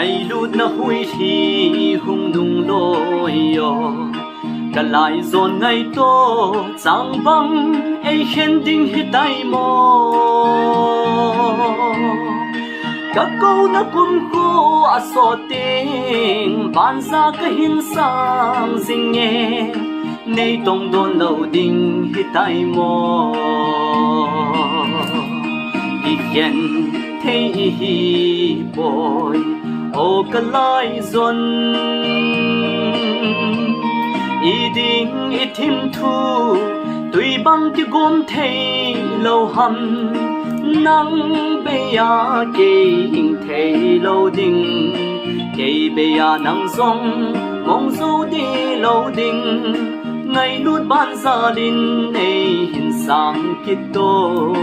ngày lút na hui thì hung nung lôi yo cả lại rồi ngày to chẳng vắng ai khen đinh hết tay mò các câu na cùng cô à so tiếng ban ra cái hình sang dinh nghe nay tông đồn lâu đinh hết tay mò đi khen thấy bồi ô cả lại dồn ý định ý thêm thu tuy bằng cái gom thấy lâu hầm nắng bây giờ kê hình thấy lâu đình kê bây giờ nắng giông mong dấu đi lâu đình ngày lút ban gia đình này hình sang kít tô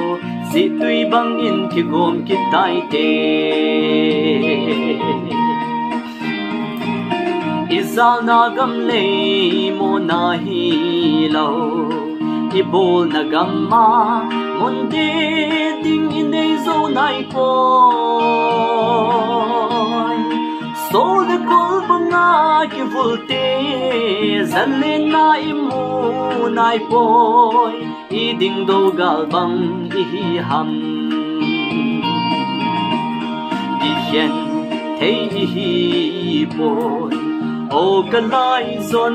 si tuy bằng in cái gom kít tai tê Izal na gam lei mo na hi lo Ibol na gam ma mon de ding inay zo nai poi So de kol banga ki volte Zalle na imu nai poi I ding do gal bang I ham I hiền thấy I poi ô cả lại dồn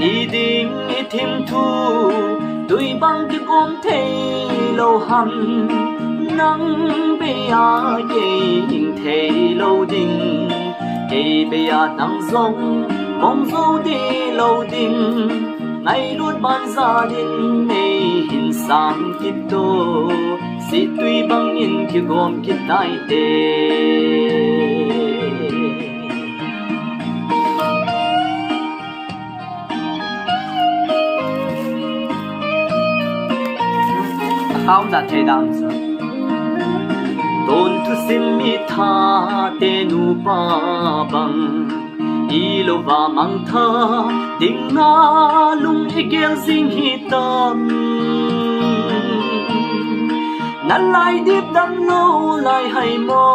ý định ý thêm thu tuy bằng cái gom thấy lâu hầm nắng bây giờ kê hình thấy lâu đình kê bây giờ nắng giông mong dấu đi lâu đình ngày luôn ban gia đình này hình sang kít tô si tuy bằng in cái gom cái tai tê không đã thấy đam sợ tôn tu sim mi tha te nu pa bang ilo va mang tha ding na lung igel sing hi tam nan lai dip dam lo lai hai mo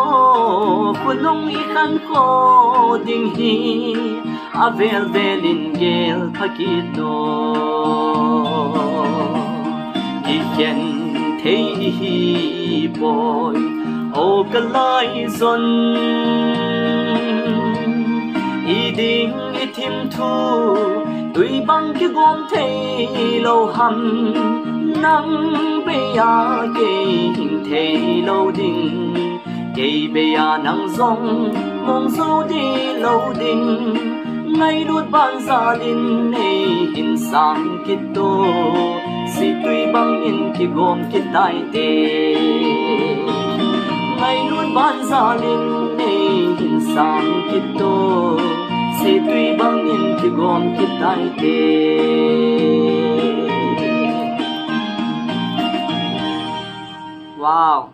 kunong i khan ko ding hi avel velin gel pakito igen thấy bồi ô cả lại dồn ý định ý thêm thu tuy bằng cái gom thấy lâu hầm nắng bây giờ kê hình thấy lâu đình kê bây giờ nắng giông mong dấu đi lâu đình ngày đốt ban gia đình này hình sang kít tô si tuy bằng in cái gom cái tai tê ngày luôn ban gia đình này hình sang kít tô si tuy bằng in cái gom cái tai tê wow